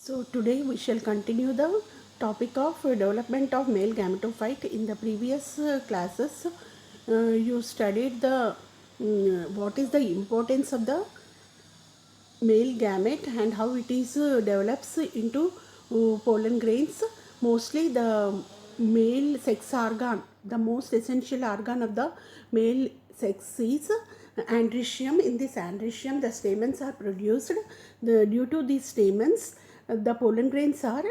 So today we shall continue the topic of development of male gametophyte. In the previous classes, you studied the what is the importance of the male gamete and how it is develops into pollen grains. Mostly the male sex organ, the most essential organ of the male sex is androecium. In this androecium, the stamens are produced. Due to these stamens, the pollen grains are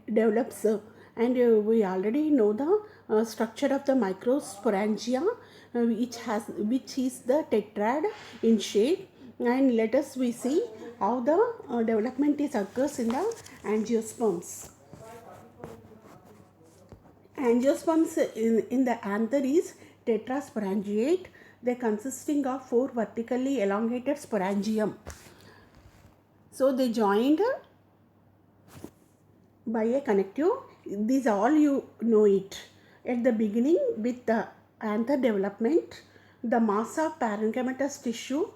develops. And we already know the structure of the microsporangia, which is the tetrad in shape. And let us we see how the development is occurs in the angiosperms. Angiosperms in the anther is tetrasporangiate. They consisting of 4 vertically elongated sporangium. So they joined by a connective. These all you know it. At the beginning, with the anther development, the mass of parenchymatous tissue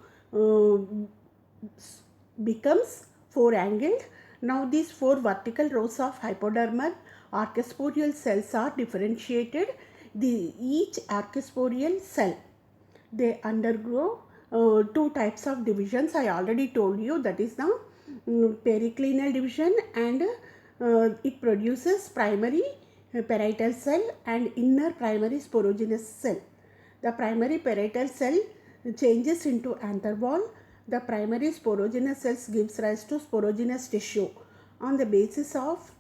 becomes 4 angled. Now these 4 vertical rows of hypodermal archosporial cells are differentiated. Each archosporial cell, they undergo 2 types of divisions. I already told you, that is the periclinal division, and it produces primary parietal cell and inner primary sporogenous cell. The primary parietal cell changes into anther wall. The primary sporogenous cells gives rise to sporogenous tissue. On the basis of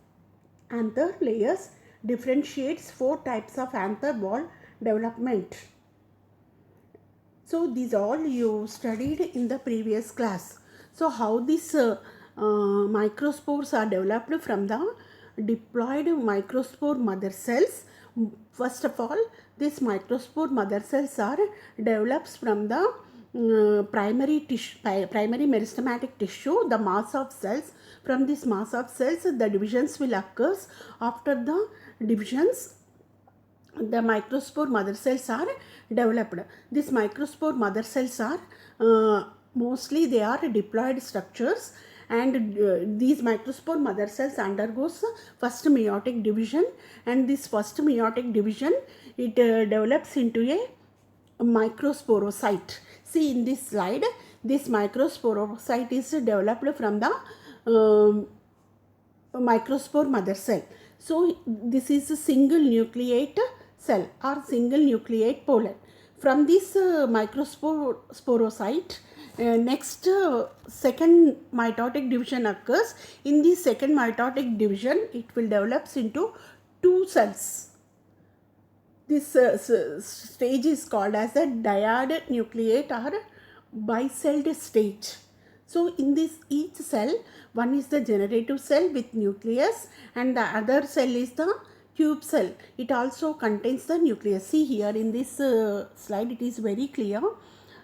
anther layers, differentiates 4 types of anther wall development. So these all you studied in the previous class. So how these microspores are developed from the diploid microspore mother cells. First of all, these microspore mother cells are develops from the primary meristematic tissue, the mass of cells. From this mass of cells, the divisions will occur. After the divisions, the microspore mother cells are developed. These microspore mother cells are mostly they are diploid structures, and these microspore mother cells undergoes first meiotic division, and this first meiotic division, it develops into a microsporocyte. See in this slide, this microsporocyte is developed from the microspore mother cell. So this is a single nucleate cell or single nucleate pollen. From this microsporocyte, next second mitotic division occurs. In this second mitotic division, it will develops into 2 cells. This stage is called as a dyad nucleate or bicelled stage. So in this each cell, one is the generative cell with nucleus, and the other cell is the tube cell. It also contains the nucleus. See here in this slide, it is very clear.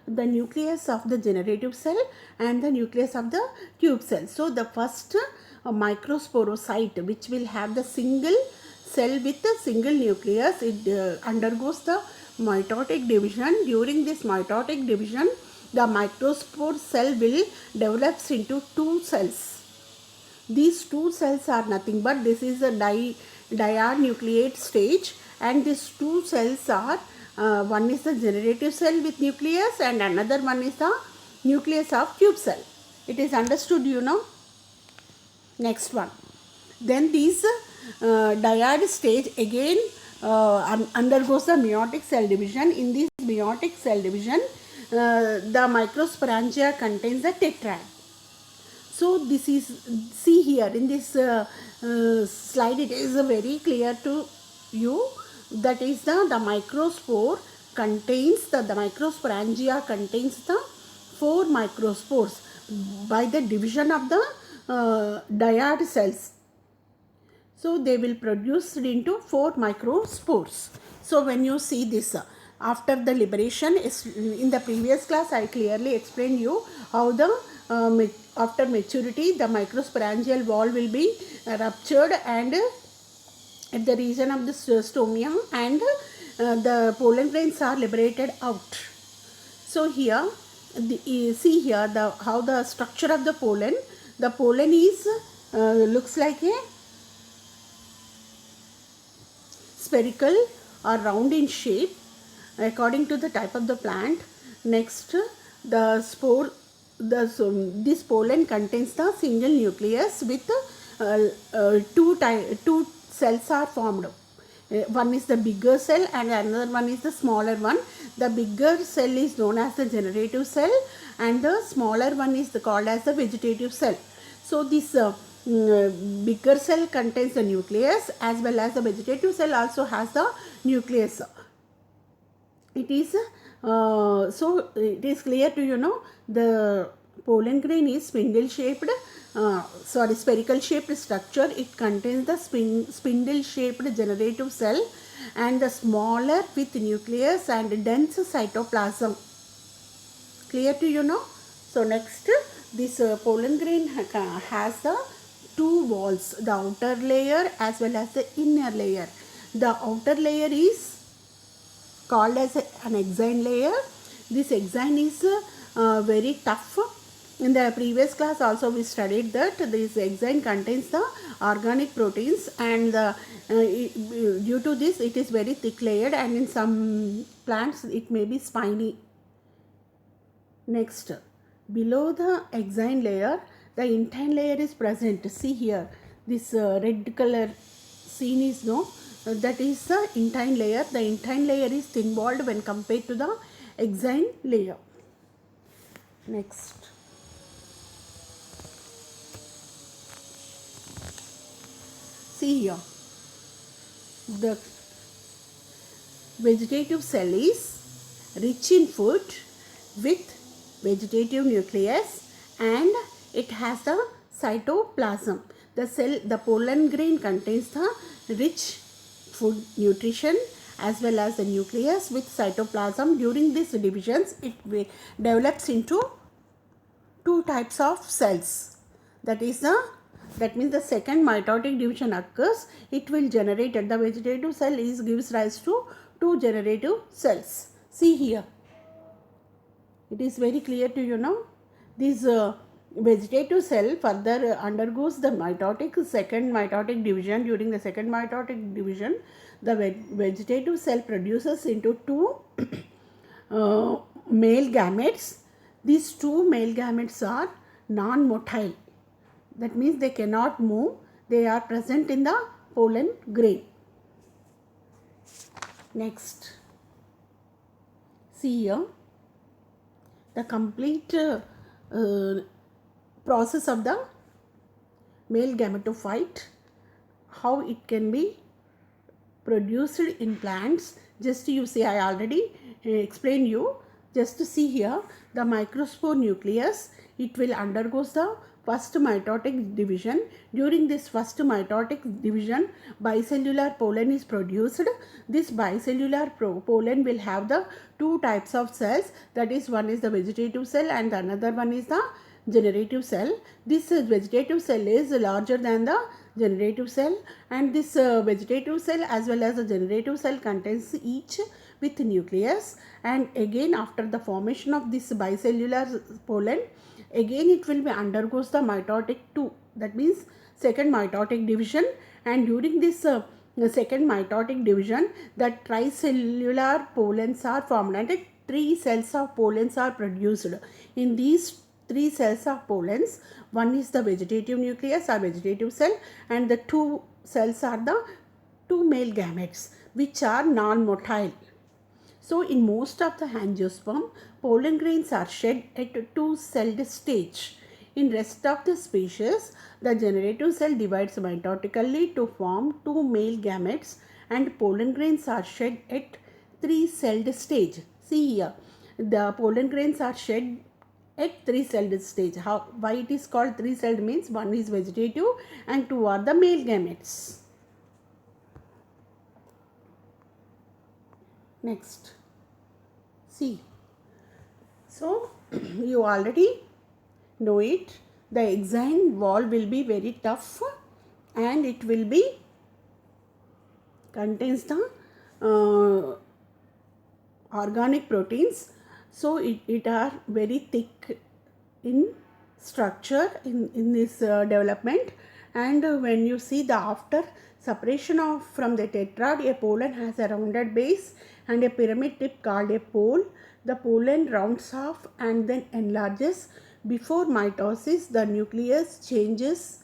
The nucleus of the generative cell and the nucleus of the tube cell. So the first microsporocyte, which will have the single cell with a single nucleus, it undergoes the mitotic division. During this mitotic division, the microspore cell will develops into 2 cells. These 2 cells are nothing but this is a dinucleate stage, and these 2 cells are one is the generative cell with nucleus and another one is the nucleus of tube cell. It is understood, you know. Next one. Then these dyad stage again undergoes the meiotic cell division. In this meiotic cell division, the microsporangia contains the tetrad. So this is, see here in this slide, it is very clear to you. That is the microspore contains the microsporangia contains the 4 microspores by the division of the dyad cells. So they will produce into 4 microspores. So when you see this, after the liberation, in the previous class I clearly explained you how the after maturity the microsporangial wall will be ruptured, and at the region of the stomia, and the pollen grains are liberated out. So here see here how the structure of the pollen. The pollen is looks like a spherical or round in shape according to the type of the plant. Next, the spore, this pollen contains the single nucleus with two cells are formed. One is the bigger cell and another one is the smaller one. The bigger cell is known as the generative cell and the smaller one is called as the vegetative cell. So this bigger cell contains the nucleus as well as the vegetative cell also has the nucleus. It is so it is clear to the pollen grain is spherical shaped structure. It contains the spindle shaped generative cell and the smaller with nucleus and dense cytoplasm. Clear to So next, this pollen grain has the two walls, the outer layer as well as the inner layer. The outer layer is called as an exine layer. This exine is very tough. In the previous class also we studied that this exine contains the organic proteins and due to this it is very thick layered and in some plants it may be spiny. Next, below the exine layer, the intine layer is present. See here, this red color seen is that is the intine layer. The intine layer is thin walled when compared to the exine layer. Next, see here, the vegetative cell is rich in food with vegetative nucleus and it has the cytoplasm. The pollen grain contains the rich food nutrition as well as the nucleus with cytoplasm. During these divisions, it develops into two types of cells. That means the second mitotic division occurs. It will generate the vegetative cell gives rise to two generative cells. See here. It is very clear to this vegetative cell further undergoes the second mitotic division. During the second mitotic division, the vegetative cell produces into two male gametes. These two male gametes are non-motile. That means they cannot move. They are present in the pollen grain. Next, see here. The complete process of the male gametophyte, how it can be produced in plants. Just you see, I already explained you. Just to see here, the microspore nucleus, it will undergo the first mitotic division. During this first mitotic division, bicellular pollen is produced. This bicellular pollen will have the two types of cells. That is, one is the vegetative cell and another one is the generative cell. This vegetative cell is larger than the generative cell and this vegetative cell as well as the generative cell contains each with nucleus, and again after the formation of this bicellular pollen, again it will be undergoes the mitotic 2, that means second mitotic division, and during this second mitotic division the tricellular pollens are formed and 3 cells of pollens are produced. In these 3 cells of pollens, one is the vegetative nucleus or vegetative cell and the 2 cells are the 2 male gametes which are non-motile. So in most of the angiosperm, pollen grains are shed at 2-celled stage. In rest of the species, the generative cell divides mitotically to form 2 male gametes and pollen grains are shed at 3-celled stage. See here, the pollen grains are shed at 3-celled stage. Why it is called 3-celled means one is vegetative and 2 are the male gametes. Next, see. So you already know it. The exine wall will be very tough and it will be contains the organic proteins. So it are very thick in structure in this development, And when you see the after separation of from the tetrad, a pollen has a rounded base and a pyramid tip called a pole. The pollen rounds off and then enlarges. Before mitosis, the nucleus changes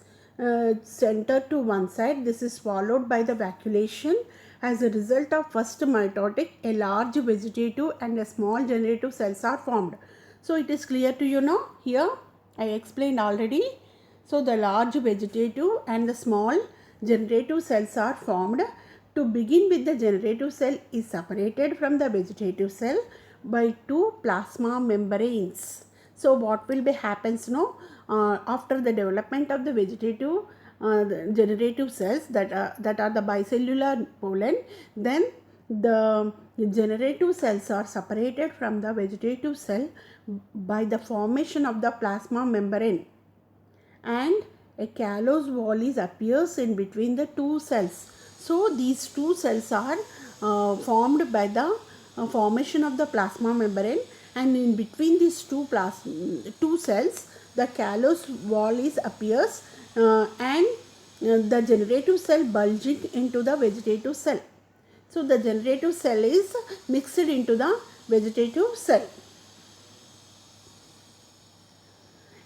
center to one side. This is followed by the vacuolation. As a result of first mitotic, a large vegetative and a small generative cells are formed. So it is clear to you now. Here I explained already. So the large vegetative and the small generative cells are formed. To begin with, the generative cell is separated from the vegetative cell by two plasma membranes. So what will be happens now after the development of the vegetative the generative cells that are the bicellular pollen, then the generative cells are separated from the vegetative cell by the formation of the plasma membrane, and a callus wallis appears in between the two cells. So these two cells are formed by the formation of the plasma membrane, and in between these two cells the callus wallis appears and the generative cell bulging into the vegetative cell. So the generative cell is mixed into the vegetative cell.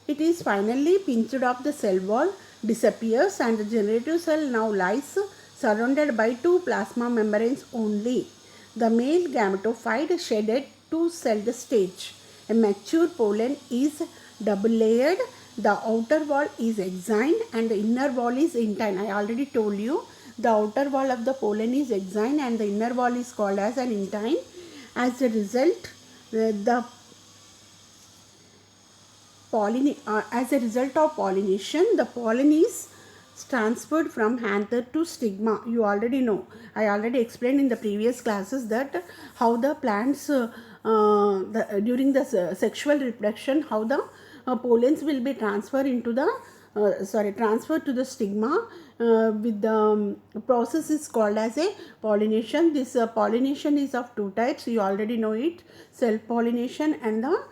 It is finally pinched off, the cell wall disappears and the generative cell now lies surrounded by two plasma membranes only. The male gametophyte shed a two-celled stage. A mature pollen is double layered. The outer wall is exine and the inner wall is intine. I already told you the outer wall of the pollen is exine and the inner wall is called as an intine. As a result, as a result of pollination, the pollen is transferred from anther to stigma. You already know. I already explained in the previous classes that how the plants during the sexual reproduction, how the pollens will be transferred into the transferred to the stigma with the process is called as a pollination. This pollination is of two types. You already know it: self pollination and the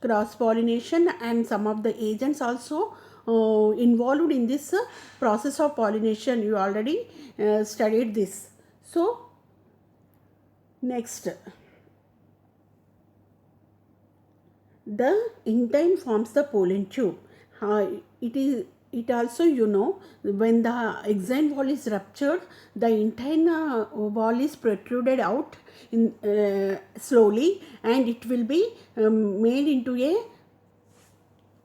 cross pollination, and some of the agents also involved in this process of pollination. You already studied this. So next, the intine forms the pollen tube. It also, you know, when the exine wall is ruptured, the intine wall is protruded out in slowly, and it will be made into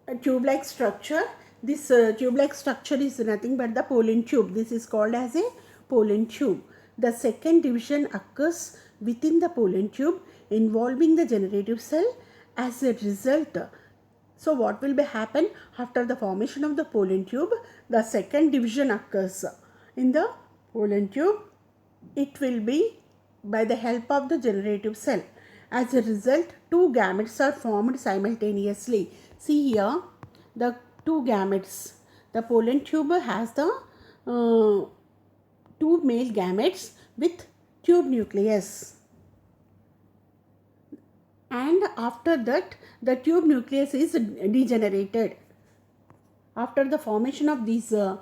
a tube-like structure. This tube-like structure is nothing but the pollen tube. This is called as a pollen tube. The second division occurs within the pollen tube, involving the generative cell. As a result, so what will be happen after the formation of the pollen tube? The second division occurs in the pollen tube. It will be by the help of the generative cell. As a result, two gametes are formed simultaneously. See here, the two gametes. The pollen tube has the two male gametes with tube nucleus. And after that, the tube nucleus is degenerated. After the formation of these two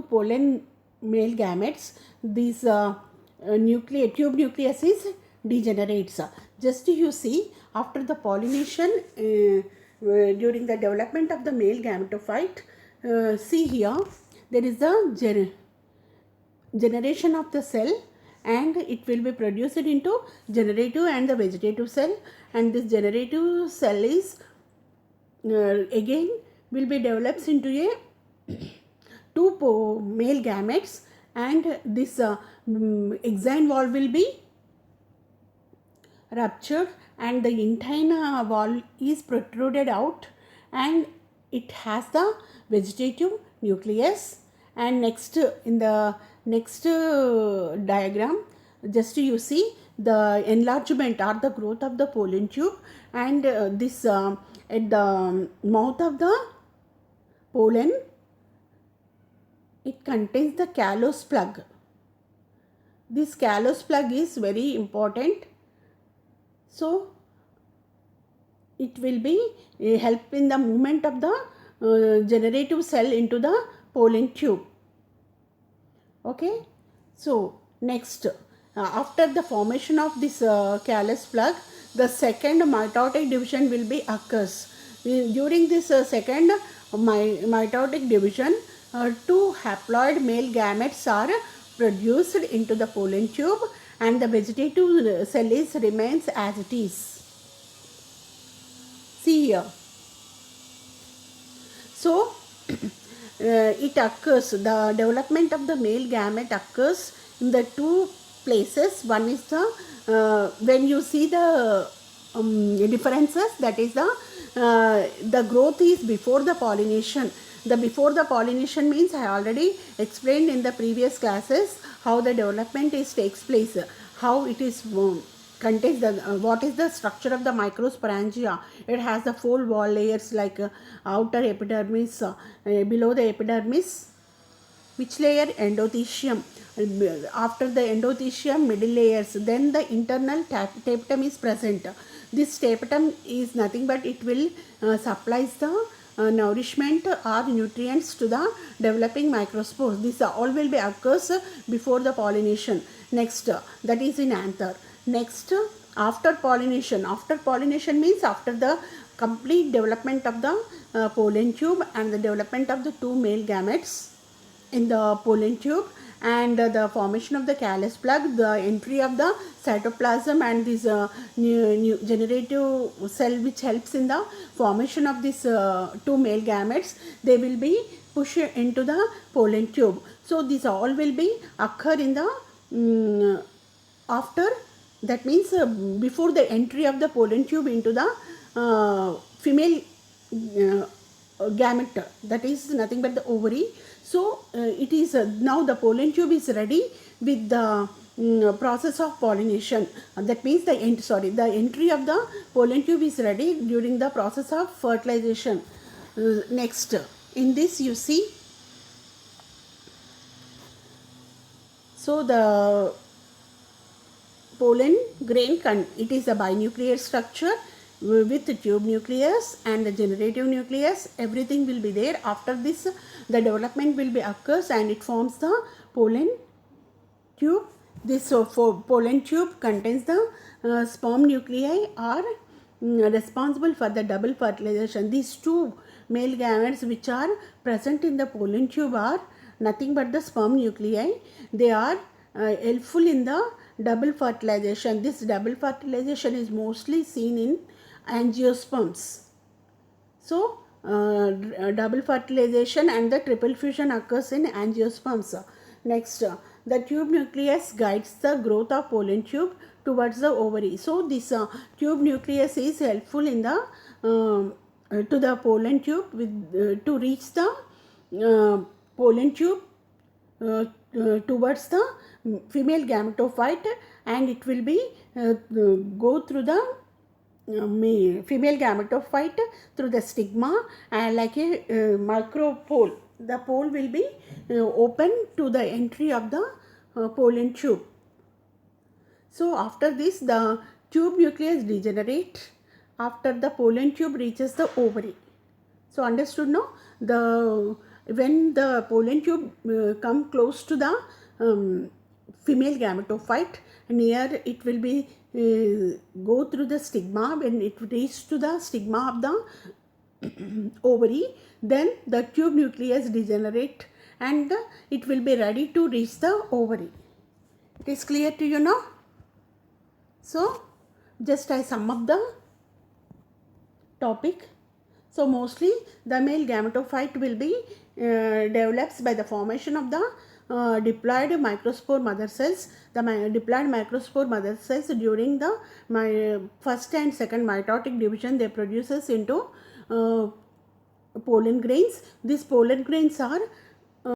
pollen male gametes, these tube nucleus is degenerates. Just you see, after the pollination during the development of the male gametophyte, see here, there is the generation of the cell, and it will be produced into generative and the vegetative cell, and this generative cell is again will be developed into a two male gametes, and this exine wall will be ruptured and the intine wall is protruded out, and it has the vegetative nucleus. And next, in the next diagram, just you see the enlargement or the growth of the pollen tube, and this at the mouth of the pollen, it contains the callus plug. This callus plug is very important. So it will be help in the movement of the generative cell into the pollen tube. Okay, so next, after the formation of this callus plug, the second mitotic division will be occurs. During this second mitotic division, two haploid male gametes are produced into the pollen tube, and the vegetative cell remains as it is. See here. So, it occurs, the development of the male gamete occurs in the two places. One is when you see the differences, that is the growth is before the pollination. The before the pollination means I already explained in the previous classes how the development takes place, how it is contains the what is the structure of the microsporangia. It has the four wall layers like outer epidermis, below the epidermis, which layer? Endothecium. After the endothecium, middle layers, then the internal tapetum is present. This tapetum is nothing but it will supplies the nourishment or nutrients to the developing microspores. This all will be occurs before the pollination. Next, that is in anther. Next, after pollination. After pollination means after the complete development of the pollen tube and the development of the two male gametes in the pollen tube, and the formation of the callus plug, the entry of the cytoplasm, and this new generative cell which helps in the formation of these two male gametes, they will be pushed into the pollen tube. So these all will be occur in the after, that means before the entry of the pollen tube into the female gamete, that is nothing but the ovary. So it is now the pollen tube is ready with the process of pollination. That means the entry of the pollen tube is ready during the process of fertilization. Next, in this you see, so the pollen grain, it is a binuclear structure with the tube nucleus and the generative nucleus. Everything will be there. After this, the development will be occurs and it forms the pollen tube. This pollen tube contains the sperm nuclei are responsible for the double fertilization. These two male gametes which are present in the pollen tube are nothing but the sperm nuclei. They are helpful in the double fertilization. This double fertilization is mostly seen in angiosperms. So, double fertilization and the triple fusion occurs in angiosperms. Next, the tube nucleus guides the growth of pollen tube towards the ovary. So, this tube nucleus is helpful in the to the pollen tube with to reach the pollen tube towards the female gametophyte, and it will be go through the female gametophyte through the stigma and like a micropole. The pole will be open to the entry of the pollen tube. So after this, the tube nucleus degenerate after the pollen tube reaches the ovary. So understood now? When the pollen tube come close to the female gametophyte, near it will be go through the stigma. When it reaches to the stigma of the ovary, then the tube nucleus degenerate and it will be ready to reach the ovary. It is clear to you now? So just I sum up the topic. So mostly the male gametophyte will be develops by the formation of the diploid microspore mother cells. The diploid microspore mother cells during the first and second mitotic division, they produces into pollen grains. These pollen grains are